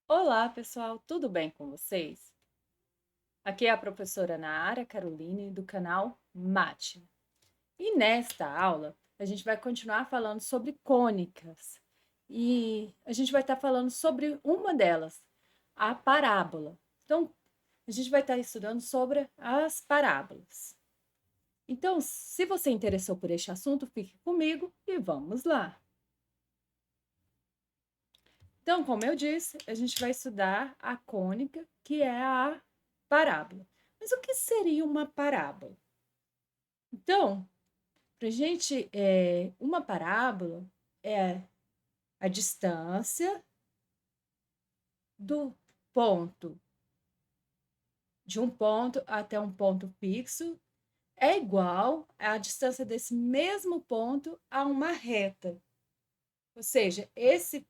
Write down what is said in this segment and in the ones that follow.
Olá, pessoal, tudo bem com vocês? Aqui é a professora Nara Caroline, do canal Mate. E nesta aula, a gente vai continuar falando sobre cônicas. E a gente vai estar falando sobre uma delas, a parábola. Então, a gente vai estar estudando sobre as parábolas. Então, se você interessou por este assunto, fique comigo e vamos lá. Então, como eu disse, a gente vai estudar a cônica, que é a parábola. Mas o que seria uma parábola? Então, para a gente, uma parábola é a distância do ponto, de um ponto até um ponto fixo, é igual à distância desse mesmo ponto a uma reta. Ou seja, esse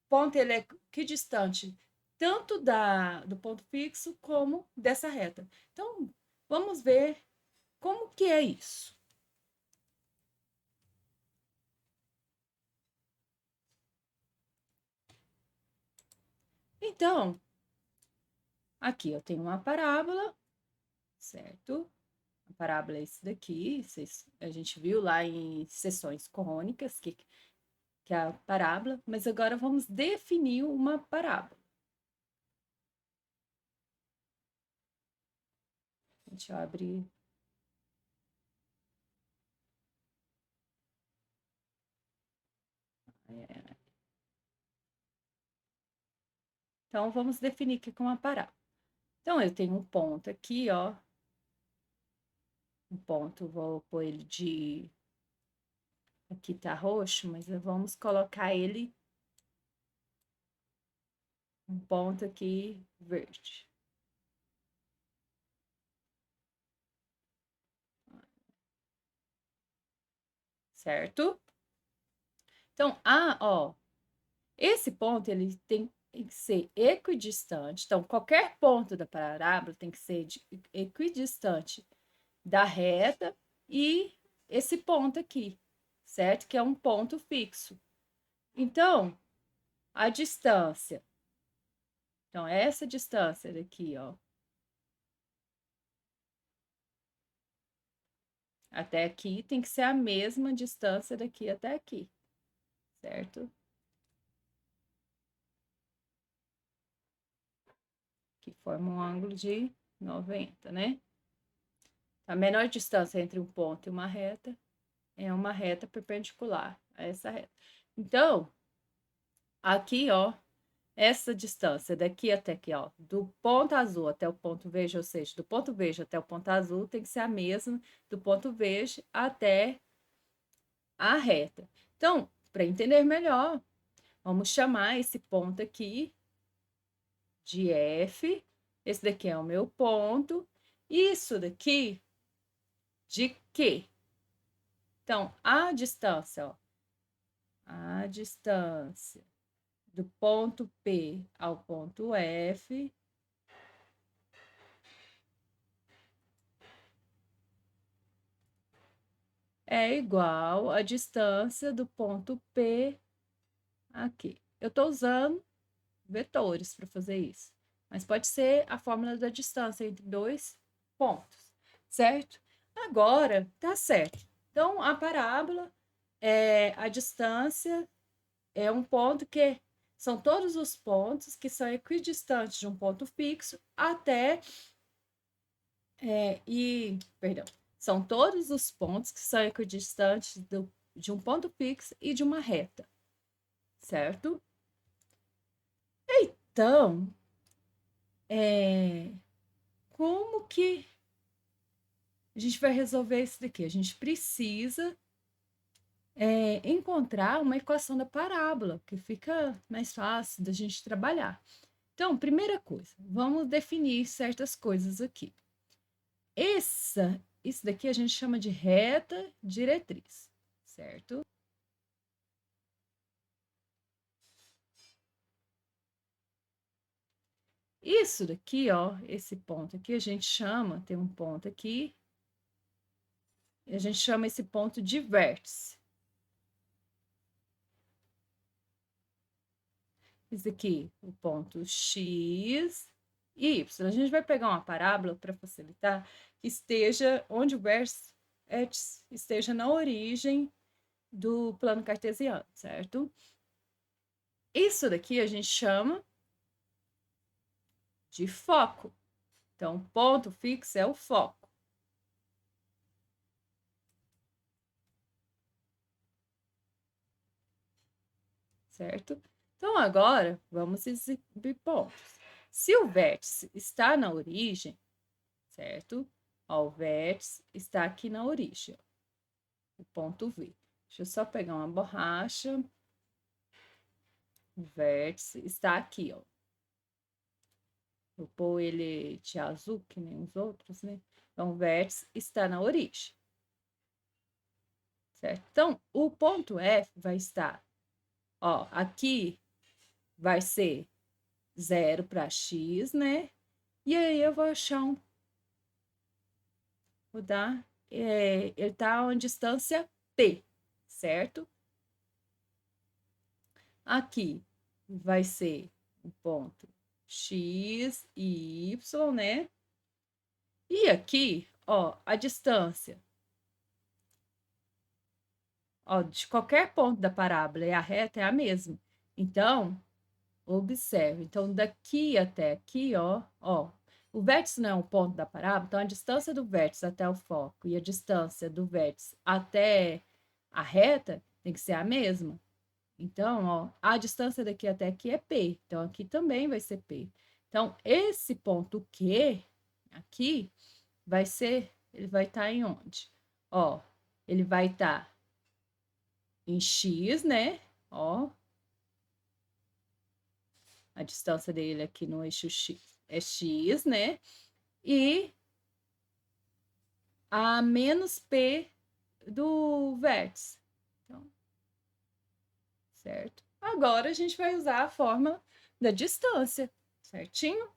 ponto ele é equidistante tanto do ponto fixo como dessa reta. Então, vamos ver como que é isso. Então, aqui eu tenho uma parábola, certo? A parábola é esse daqui, a gente viu lá em seções cônicas, que é a parábola, mas agora vamos definir uma parábola. Deixa eu abrir. Então, vamos definir aqui com uma parábola. Então, eu tenho um ponto aqui, ó. Um ponto, vou pôr ele de. Aqui tá roxo, mas vamos colocar ele um ponto aqui verde. Certo? Então, ó, esse ponto ele tem que ser equidistante. Então, qualquer ponto da parábola tem que ser equidistante da reta e esse ponto aqui, certo? Que é um ponto fixo. Então, a distância. Então, essa distância daqui, ó, até aqui tem que ser a mesma distância daqui até aqui, certo? Que forma um ângulo de 90, né? A menor distância entre um ponto e uma reta é uma reta perpendicular a essa reta. Então, aqui, ó, essa distância daqui até aqui, ó, do ponto azul até o ponto verde, ou seja, do ponto verde até o ponto azul, tem que ser a mesma do ponto verde até a reta. Então, para entender melhor, vamos chamar esse ponto aqui de F. Esse daqui é o meu ponto. Isso daqui de Q. Então, a distância, ó, a distância do ponto P ao ponto F é igual à distância do ponto P aqui. Eu estou usando vetores para fazer isso, mas pode ser a fórmula da distância entre dois pontos, certo? Agora, tá certo. Então, a parábola a distância é um ponto que são todos os pontos que são equidistantes de um ponto fixo até perdão, são todos os pontos que são equidistantes de um ponto fixo e de uma reta, certo? Então, como que a gente vai resolver isso daqui? A gente precisa encontrar uma equação da parábola, que fica mais fácil da gente trabalhar. Então, primeira coisa, vamos definir certas coisas aqui. Isso daqui a gente chama de reta diretriz, certo? Isso daqui, ó, esse ponto aqui a gente chama, tem um ponto aqui, e a gente chama esse ponto de vértice. Isso aqui, o ponto X e Y. A gente vai pegar uma parábola para facilitar, que esteja onde o vértice esteja na origem do plano cartesiano, certo? Isso daqui a gente chama de foco. Então, ponto fixo é o foco. Certo? Então, agora, vamos exibir pontos. Se o vértice está na origem, certo? Ó, o vértice está aqui na origem, ó, o ponto V. Deixa eu só pegar uma borracha. O vértice está aqui, ó. Vou pôr ele de azul, que nem os outros, né? Então, o vértice está na origem. Certo? Então, o ponto F vai estar, ó, aqui vai ser 0 para x, né? E aí eu vou achar um. Vou dar. Ele está a uma distância P, certo? Aqui vai ser o ponto X e Y, né? E aqui, ó, a distância, ó, de qualquer ponto da parábola e a reta é a mesma. Então, observe. Então, daqui até aqui, ó, o vértice não é um ponto da parábola, então a distância do vértice até o foco e a distância do vértice até a reta tem que ser a mesma. Então, ó, a distância daqui até aqui é P, então aqui também vai ser P. Então, esse ponto Q aqui vai ser, ele vai estar em onde? Ó, ele vai estar em X, né? Ó, a distância dele aqui no eixo X é X, né? E a menos P do vértice. Então, certo? Agora a gente vai usar a fórmula da distância, certinho?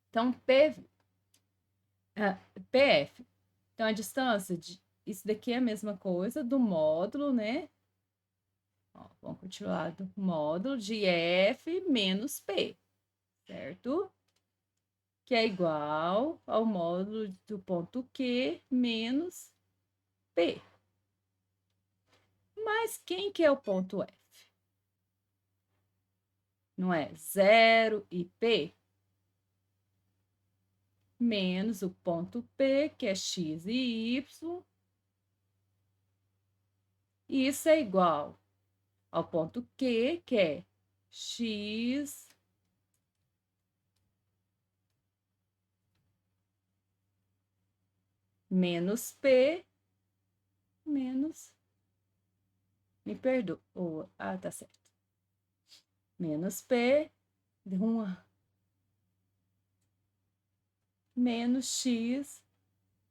Então, PF. Então, a distância de isso daqui é a mesma coisa do módulo, né? Ó, vamos continuar do módulo de F menos P, certo? Que é igual ao módulo do ponto Q menos P. Mas quem que é o ponto F? Não é 0 e P? Menos o ponto P, que é x e y. E isso é igual ao ponto Q, que é x menos P menos. Me perdoa. Tá certo. Menos P, deu uma. Menos X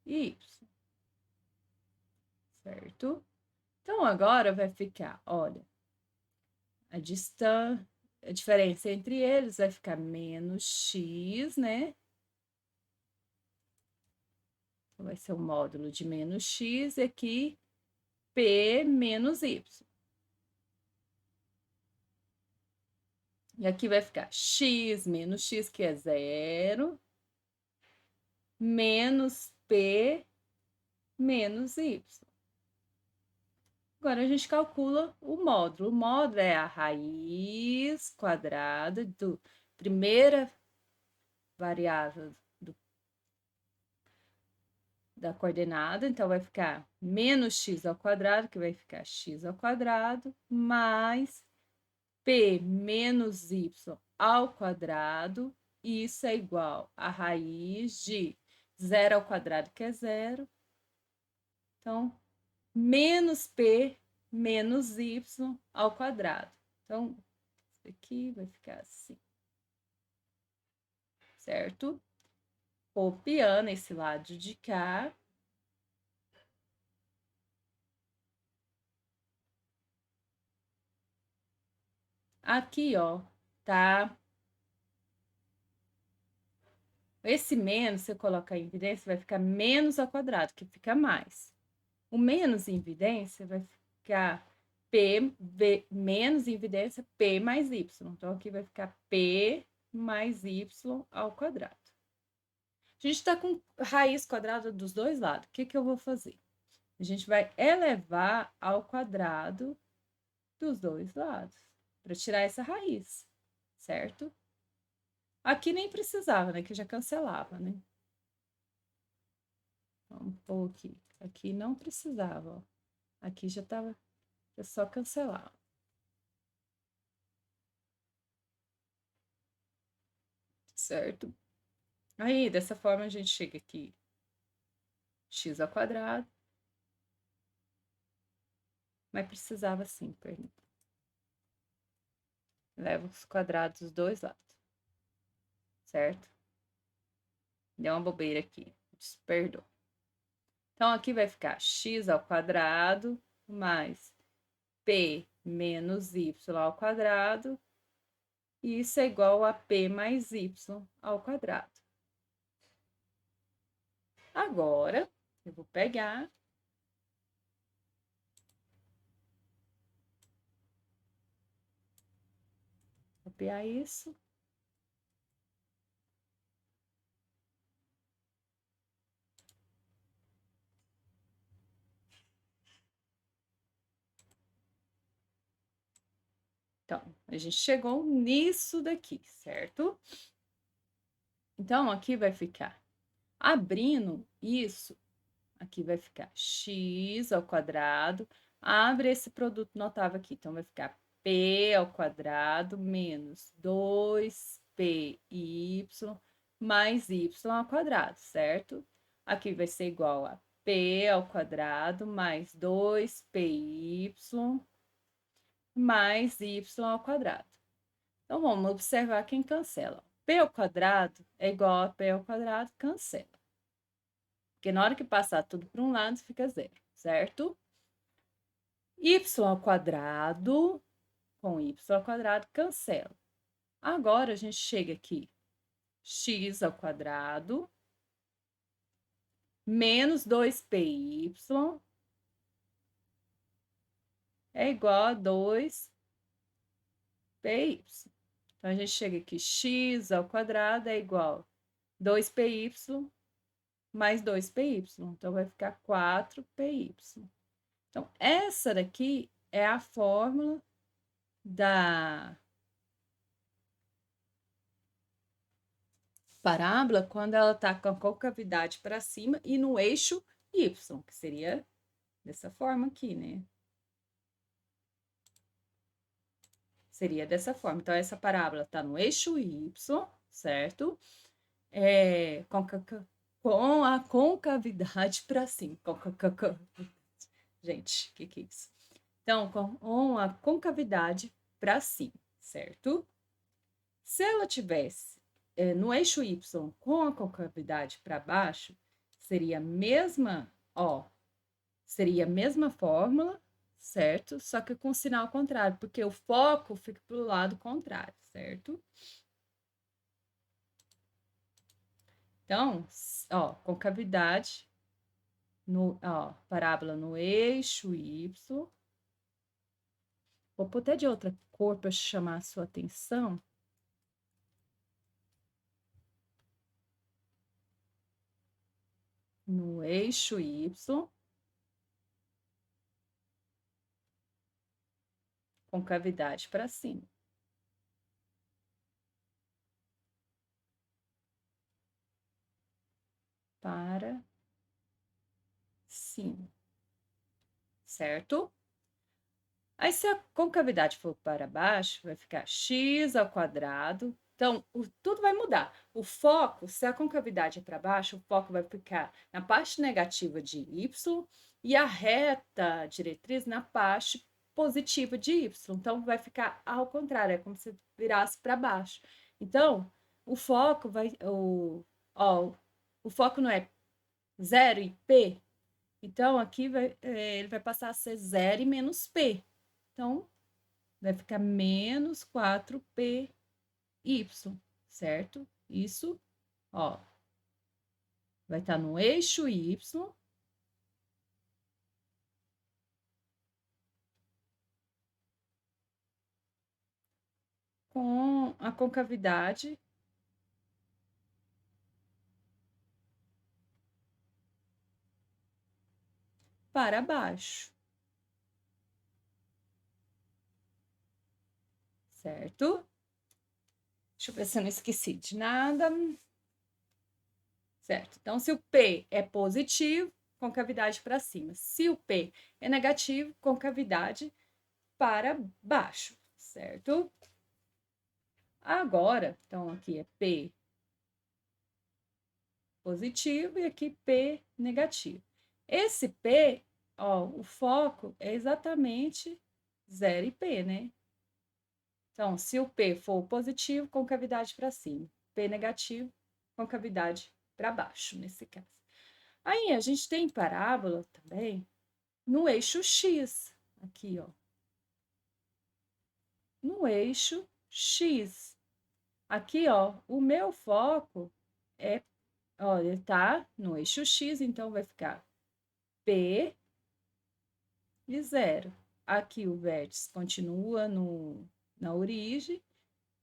e Y. Certo? Então, agora vai ficar, olha, a distância, a diferença entre eles vai ficar menos X, né? Então, vai ser o módulo de menos X e aqui P menos Y. E aqui vai ficar X menos X, que é 0, menos P menos Y. Agora, a gente calcula o módulo. O módulo é a raiz quadrada do primeira variável da coordenada. Então, vai ficar menos x ao quadrado, que vai ficar x ao quadrado, mais p menos y ao quadrado. E isso é igual a raiz de 0 ao quadrado, que é 0. Então, menos p menos y ao quadrado. Então, isso aqui vai ficar assim, certo? Copiando esse lado de cá. Aqui, ó, tá? Esse menos, se eu colocar em evidência, vai ficar menos ao quadrado, que fica mais. O menos em evidência vai ficar menos em evidência, P mais Y. Então, aqui vai ficar P mais Y ao quadrado. A gente está com raiz quadrada dos dois lados. O que que eu vou fazer? A gente vai elevar ao quadrado dos dois lados, para tirar essa raiz, certo? Aqui nem precisava, né? Que já cancelava, né? Vamos pôr aqui. Aqui não precisava, ó. Aqui já estava, é só cancelar. Certo? Aí, dessa forma, a gente chega aqui, x ao quadrado. Mas precisava sim, perdão. Leva os quadrados dos dois lados. Certo? Deu uma bobeira aqui. Perdoa. Então, aqui vai ficar x ao quadrado mais p menos y ao quadrado. E isso é igual a p mais y ao quadrado. Agora, eu vou pegar copiar isso. Então, a gente chegou nisso daqui, certo? Então, aqui vai ficar, abrindo isso, aqui vai ficar x ao quadrado, abre esse produto notável aqui, então vai ficar p ao quadrado menos 2py mais y ao quadrado, certo? Aqui vai ser igual a p ao quadrado mais 2py mais y ao quadrado. Então, vamos observar quem cancela. P ao quadrado é igual a P ao quadrado, cancela. Porque na hora que passar tudo para um lado, fica zero, certo? Y ao quadrado com y ao quadrado, cancela. Agora, a gente chega aqui, x ao quadrado menos 2py é igual a 2py. Então, a gente chega aqui, x ao quadrado é igual a 2py mais 2py. Então, vai ficar 4py. Então, essa daqui é a fórmula da parábola quando ela está com a concavidade para cima e no eixo y, que seria dessa forma aqui, né? Seria dessa forma. Então, essa parábola está no eixo y, certo? Com a concavidade para cima. Gente, o que é isso? Então, com a concavidade para cima, certo? Se ela tivesse no eixo y com a concavidade para baixo, seria a mesma, ó, seria a mesma fórmula, certo? Só que com sinal contrário, porque o foco fica para o lado contrário, certo? Então, ó, concavidade, parábola no eixo y. Vou pôr até de outra cor para chamar a sua atenção. No eixo y, concavidade para cima. Para cima, certo? Aí, se a concavidade for para baixo, vai ficar x ao quadrado. Então, tudo vai mudar. O foco, se a concavidade é para baixo, o foco vai ficar na parte negativa de y e a reta diretriz na parte positiva de y. Então, vai ficar ao contrário, é como se virasse para baixo. Então, o foco vai... o foco não é 0 e p? Então, aqui ele vai passar a ser 0 e menos p. Então, vai ficar menos 4py, certo? Isso, ó, vai estar no eixo y. com a concavidade para baixo. Certo? Deixa eu ver se eu não esqueci de nada. Certo? Então, se o P é positivo, concavidade para cima. Se o P é negativo, concavidade para baixo, certo? Agora, então, aqui é P positivo e aqui P negativo. Esse P, ó, o foco é exatamente 0 e P, né? Então, se o P for positivo, concavidade para cima. P negativo, concavidade para baixo, nesse caso. Aí, a gente tem parábola também no eixo X, aqui, ó. No eixo X. Aqui, ó, o meu foco é, olha, tá no eixo X, então vai ficar P de 0. Aqui o vértice continua na origem,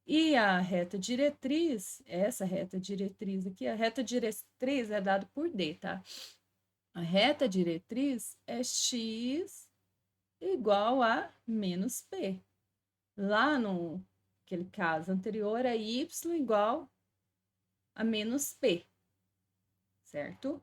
e a reta diretriz, essa reta diretriz aqui, a reta diretriz é dada por D, tá? A reta diretriz é x igual a menos P. Lá no aquele caso anterior é y igual a menos P, certo?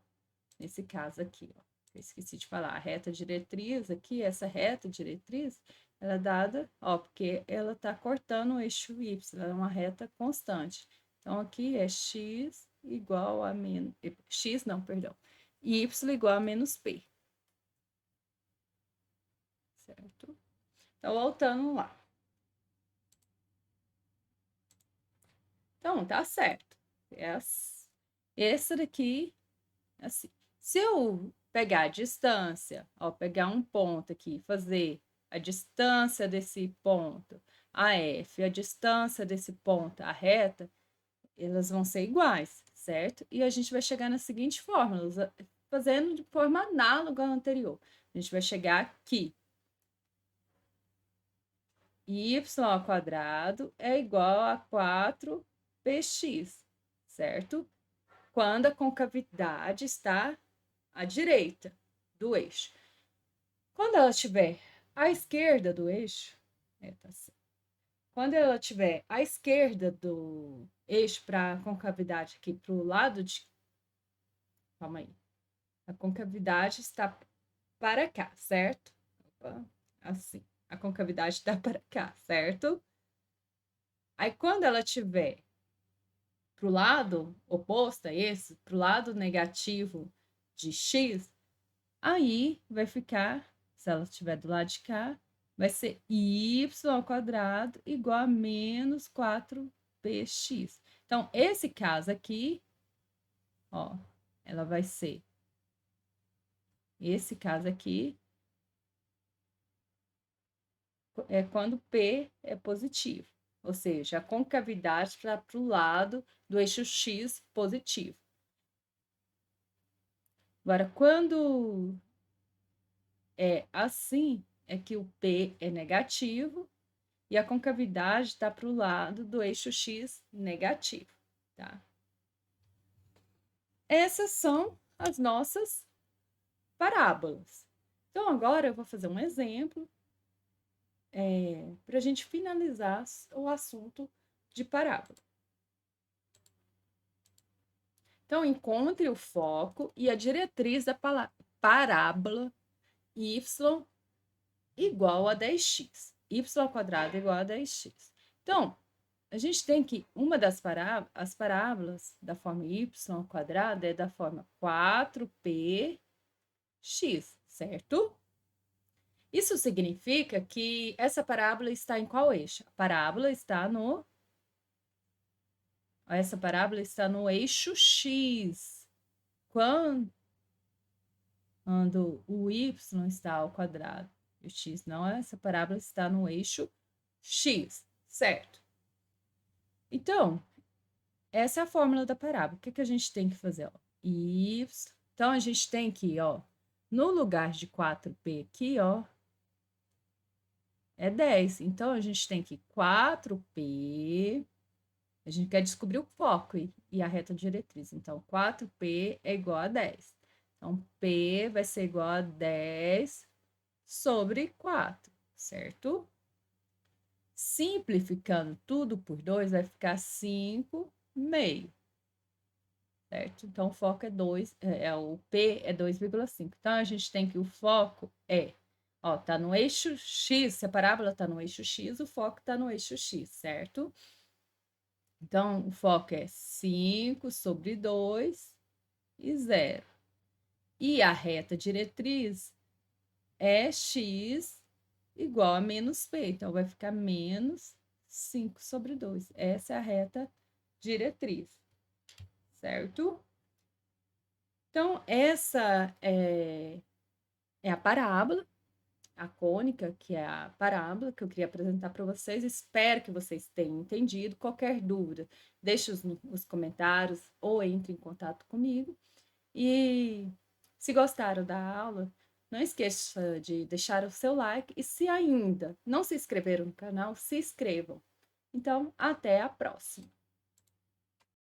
Nesse caso aqui, ó. Eu esqueci de falar, a reta diretriz aqui, essa reta diretriz, ela é dada, ó, porque ela tá cortando o eixo y, ela é uma reta constante. Então, aqui é x igual a menos, x não, perdão, y igual a menos p. Certo? Então, voltando lá. Então, tá certo. Essa daqui, assim. Se eu pegar a distância, ó, pegar um ponto aqui, fazer a distância desse ponto, a F, a distância desse ponto, a reta, elas vão ser iguais, certo? E a gente vai chegar na seguinte fórmula, fazendo de forma análoga à anterior. A gente vai chegar aqui. Y ao quadrado é igual a 4px, certo? Quando a concavidade está à direita do eixo. Quando ela estiver à esquerda do eixo, tá certo. Quando ela estiver à esquerda do eixo para a concavidade aqui para o lado de. Calma aí. A concavidade está para cá, certo? Opa, assim. A concavidade está para cá, certo? Aí, quando ela estiver para o lado oposto a esse, para o lado negativo de x, aí vai ficar, se ela estiver do lado de cá, vai ser y ao quadrado igual a menos 4px. Então, esse caso aqui, ó, ela vai ser, esse caso aqui, é quando P é positivo, ou seja, a concavidade está para o lado do eixo X positivo. Agora, quando é assim, é que o P é negativo e a concavidade está para o lado do eixo X negativo, tá? Essas são as nossas parábolas. Então, agora eu vou fazer um exemplo para a gente finalizar o assunto de parábola. Então, encontre o foco e a diretriz da parábola y igual a 10x. Y ao quadrado igual a 10x. Então, a gente tem que, uma das as parábolas da forma y ao quadrado é da forma 4px, certo? Isso significa que essa parábola está em qual eixo? A parábola está no... Essa parábola está no eixo x. Quando o y está ao quadrado e o x não, essa parábola está no eixo x, certo? Então, essa é a fórmula da parábola. O que a gente tem que fazer? Ó? Y. Então, a gente tem que, ó, no lugar de 4p aqui, ó, é 10. Então, a gente tem que 4P, a gente quer descobrir o foco e a reta diretriz. Então, 4P é igual a 10. Então, P vai ser igual a 10 sobre 4, certo? Simplificando tudo por 2, vai ficar 5 meio, certo? Então, o foco é 2, o P é 2,5. Então, a gente tem que o foco tá no eixo X, se a parábola tá no eixo X, o foco tá no eixo X, certo? Então, o foco é 5 sobre 2 e 0. E a reta diretriz é x igual a menos p. Então, vai ficar menos 5 sobre 2. Essa é a reta diretriz, certo? Então, essa é a parábola, a cônica, que é a parábola que eu queria apresentar para vocês. Espero que vocês tenham entendido. Qualquer dúvida, deixe os comentários ou entre em contato comigo. E se gostaram da aula, não esqueça de deixar o seu like e se ainda não se inscreveram no canal, se inscrevam. Então, até a próxima!